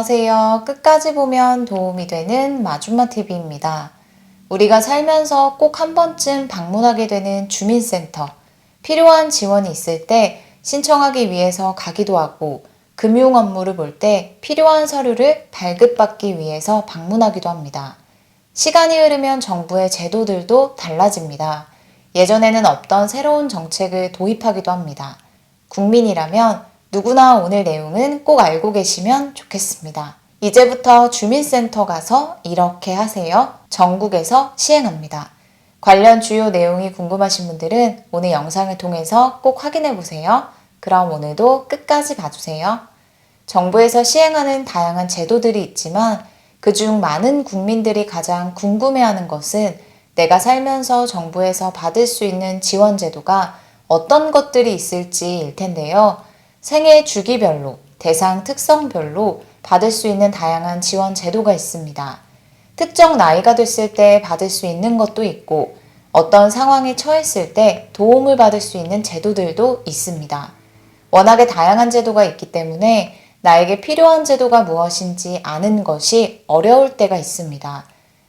안녕하세요. 끝까지 보면 도움이 되는 마줌마TV입니다. 우리가 살면서 꼭 한 번쯤 방문하게 되는 주민센터, 필요한 지원이 있을 때 신청하기 위해서 가기도 하고, 금융 업무를 볼 때 필요한 서류를 발급받기 위해서 방문하기도 합니다. 시간이 흐르면 정부의 제도들도 달라집니다. 예전에는 없던 새로운 정책을 도입하기도 합니다. 국민이라면 누구나 오늘 내용은 꼭 알고 계시면 좋겠습니다. 이제부터 주민센터 가서 이렇게 하세요. 전국에서 시행합니다. 관련 주요 내용이 궁금하신 분들은 오늘 영상을 통해서 꼭 확인해 보세요. 그럼 오늘도 끝까지 봐주세요. 정부에서 시행하는 다양한 제도들이 있지만 그중 많은 국민들이 가장 궁금해하는 것은 내가 살면서 정부에서 받을 수 있는 지원 제도가 어떤 것들이 있을지일 텐데요. 생애 주기별로, 대상 특성별로 받을 수 있는 다양한 지원 제도가 있습니다. 특정 나이가 됐을 때 받을 수 있는 것도 있고 어떤 상황에 처했을 때 도움을 받을 수 있는 제도들도 있습니다. 워낙에 다양한 제도가 있기 때문에 나에게 필요한 제도가 무엇인지 아는 것이 어려울 때가 있습니다.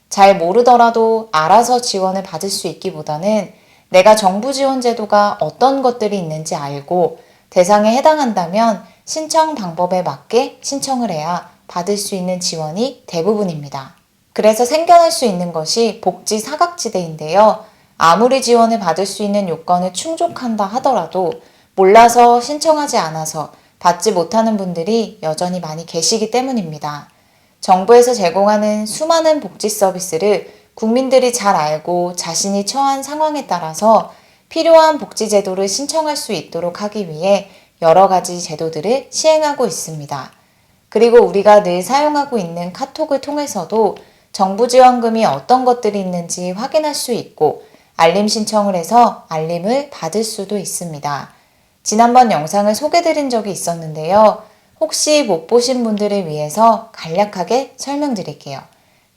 잘 모르더라도 알아서 지원을 받을 수 있기보다는 내가 정부 지원 제도가 어떤 것들이 있는지 알고 대상에 해당한다면 신청 방법에 맞게 신청을 해야 받을 수 있는 지원이 대부분입니다. 그래서 생겨날 수 있는 것이 복지 사각지대인데요. 아무리 지원을 받을 수 있는 요건을 충족한다 하더라도 몰라서 신청하지 않아서 받지 못하는 분들이 여전히 많이 계시기 때문입니다. 정부에서 제공하는 수많은 복지 서비스를 국민들이 잘 알고 자신이 처한 상황에 따라서 필요한 복지 제도를 신청할 수 있도록 하기 위해 여러 가지 제도들을 시행하고 있습니다. 그리고 우리가 늘 사용하고 있는 카톡을 통해서도 정부 지원금이 어떤 것들이 있는지 확인할 수 있고 알림 신청을 해서 알림을 받을 수도 있습니다. 지난번 영상을 소개드린 적이 있었는데요. 혹시 못 보신 분들을 위해서 간략하게 설명드릴게요.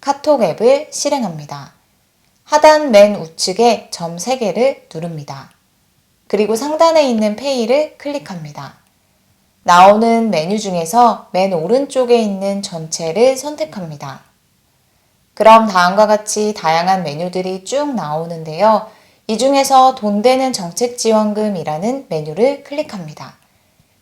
카톡 앱을 실행합니다. 하단 맨 우측에 점 3개를 누릅니다. 그리고 상단에 있는 페이를 클릭합니다. 나오는 메뉴 중에서 맨 오른쪽에 있는 전체를 선택합니다. 그럼 다음과 같이 다양한 메뉴들이 쭉 나오는데요. 이 중에서 돈 되는 정책지원금이라는 메뉴를 클릭합니다.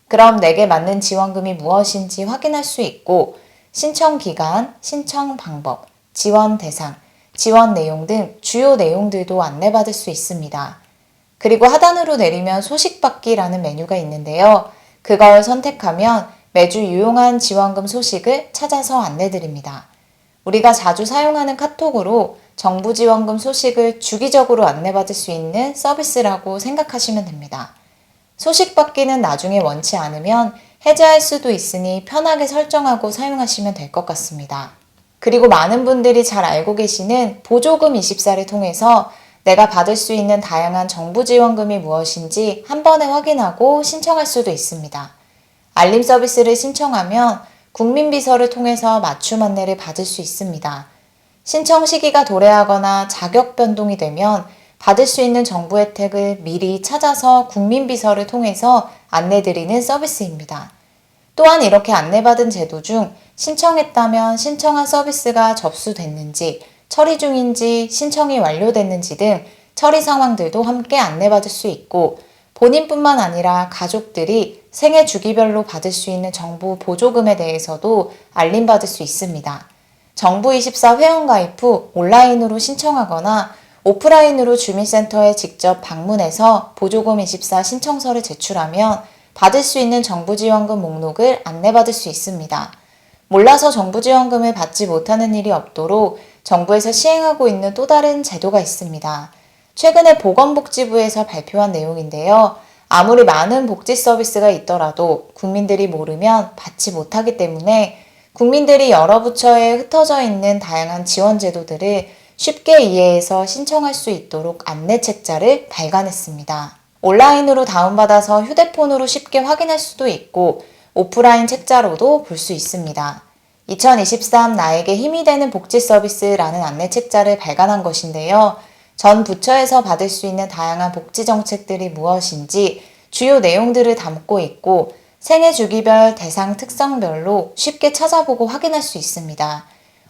그럼 내게 맞는 지원금이 무엇인지 확인할 수 있고 신청 기간, 신청 방법, 지원 대상, 지원 내용 등 주요 내용들도 안내받을 수 있습니다. 그리고 하단으로 내리면 소식받기라는 메뉴가 있는데요. 그걸 선택하면 매주 유용한 지원금 소식을 찾아서 안내드립니다. 우리가 자주 사용하는 카톡으로 정부 지원금 소식을 주기적으로 안내받을 수 있는 서비스라고 생각하시면 됩니다. 소식받기는 나중에 원치 않으면 해제할 수도 있으니 편하게 설정하고 사용하시면 될 것 같습니다. 그리고 많은 분들이 잘 알고 계시는 보조금 24를 통해서 내가 받을 수 있는 다양한 정부 지원금이 무엇인지 한 번에 확인하고 신청할 수도 있습니다. 알림 서비스를 신청하면 국민비서를 통해서 맞춤 안내를 받을 수 있습니다. 신청 시기가 도래하거나 자격 변동이 되면 받을 수 있는 정부 혜택을 미리 찾아서 국민비서를 통해서 안내드리는 서비스입니다. 또한 이렇게 안내받은 제도 중 신청했다면 신청한 서비스가 접수됐는지, 처리 중인지, 신청이 완료됐는지 등 처리 상황들도 함께 안내받을 수 있고 본인뿐만 아니라 가족들이 생애 주기별로 받을 수 있는 정부 보조금에 대해서도 알림받을 수 있습니다. 정부24 회원가입 후 온라인으로 신청하거나 오프라인으로 주민센터에 직접 방문해서 보조금24 신청서를 제출하면 받을 수 있는 정부지원금 목록을 안내받을 수 있습니다. 몰라서 정부지원금을 받지 못하는 일이 없도록 정부에서 시행하고 있는 또 다른 제도가 있습니다. 최근에 보건복지부에서 발표한 내용인데요. 아무리 많은 복지 서비스가 있더라도 국민들이 모르면 받지 못하기 때문에 국민들이 여러 부처에 흩어져 있는 다양한 지원 제도들을 쉽게 이해해서 신청할 수 있도록 안내 책자를 발간했습니다. 온라인으로 다운받아서 휴대폰으로 쉽게 확인할 수도 있고 오프라인 책자로도 볼 수 있습니다. 2023 나에게 힘이 되는 복지 서비스라는 안내 책자를 발간한 것인데요. 전 부처에서 받을 수 있는 다양한 복지 정책들이 무엇인지 주요 내용들을 담고 있고 생애 주기별 대상 특성별로 쉽게 찾아보고 확인할 수 있습니다.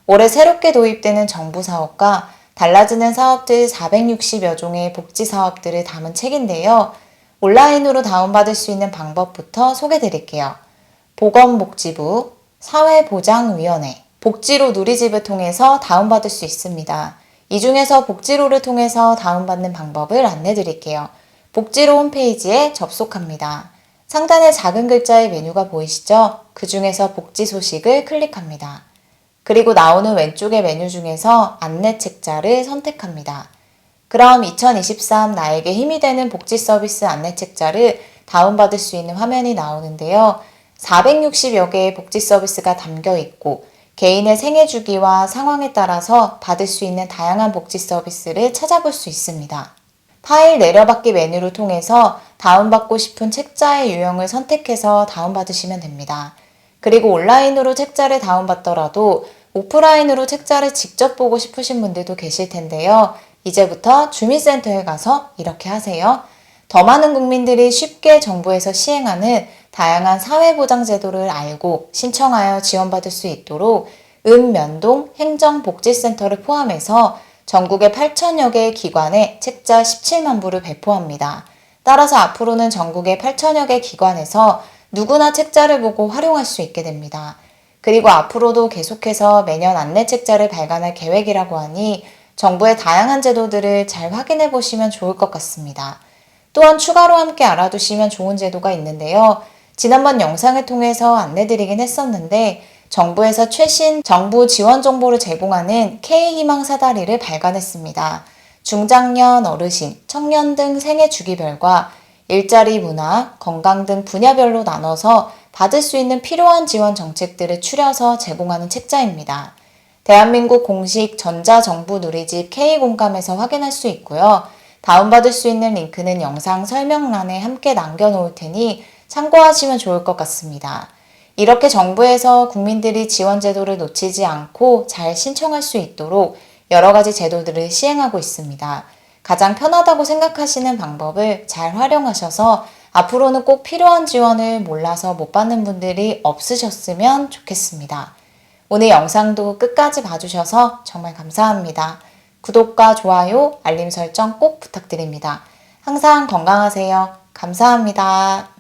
올해 새롭게 도입되는 정부 사업과 달라지는 사업들 460여 종의 복지 사업들을 담은 책인데요. 온라인으로 다운받을 수 있는 방법부터 소개드릴게요. 보건복지부, 사회보장위원회, 복지로 누리집을 통해서 다운받을 수 있습니다. 이 중에서 복지로를 통해서 다운받는 방법을 안내드릴게요. 복지로 홈페이지에 접속합니다. 상단에 작은 글자의 메뉴가 보이시죠? 그 중에서 복지 소식을 클릭합니다. 그리고 나오는 왼쪽의 메뉴 중에서 안내 책자를 선택합니다. 그럼 2023 나에게 힘이 되는 복지 서비스 안내 책자를 다운받을 수 있는 화면이 나오는데요. 460여 개의 복지 서비스가 담겨 있고 개인의 생애 주기와 상황에 따라서 받을 수 있는 다양한 복지 서비스를 찾아볼 수 있습니다. 파일 내려받기 메뉴를 통해서 다운받고 싶은 책자의 유형을 선택해서 다운받으시면 됩니다. 그리고 온라인으로 책자를 다운받더라도 오프라인으로 책자를 직접 보고 싶으신 분들도 계실 텐데요. 이제부터 주민센터에 가서 이렇게 하세요. 더 많은 국민들이 쉽게 정부에서 시행하는 다양한 사회보장제도를 알고 신청하여 지원받을 수 있도록 읍면동 행정복지센터를 포함해서 전국의 8천여 개의 기관에 책자 17만 부를 배포합니다. 따라서 앞으로는 전국의 8천여 개 기관에서 누구나 책자를 보고 활용할 수 있게 됩니다. 그리고 앞으로도 계속해서 매년 안내 책자를 발간할 계획이라고 하니 정부의 다양한 제도들을 잘 확인해 보시면 좋을 것 같습니다. 또한 추가로 함께 알아두시면 좋은 제도가 있는데요. 지난번 영상을 통해서 안내드리긴 했었는데 정부에서 최신 정부 지원 정보를 제공하는 K희망 사다리를 발간했습니다. 중장년, 어르신, 청년 등 생애 주기별과 일자리, 문화, 건강 등 분야별로 나눠서 받을 수 있는 필요한 지원 정책들을 추려서 제공하는 책자입니다. 대한민국 공식 전자정부 누리집 K공감에서 확인할 수 있고요. 다운받을 수 있는 링크는 영상 설명란에 함께 남겨놓을 테니 참고하시면 좋을 것 같습니다. 이렇게 정부에서 국민들이 지원 제도를 놓치지 않고 잘 신청할 수 있도록 여러 가지 제도들을 시행하고 있습니다. 가장 편하다고 생각하시는 방법을 잘 활용하셔서 앞으로는 꼭 필요한 지원을 몰라서 못 받는 분들이 없으셨으면 좋겠습니다. 오늘 영상도 끝까지 봐주셔서 정말 감사합니다. 구독과 좋아요, 알림 설정 꼭 부탁드립니다. 항상 건강하세요. 감사합니다.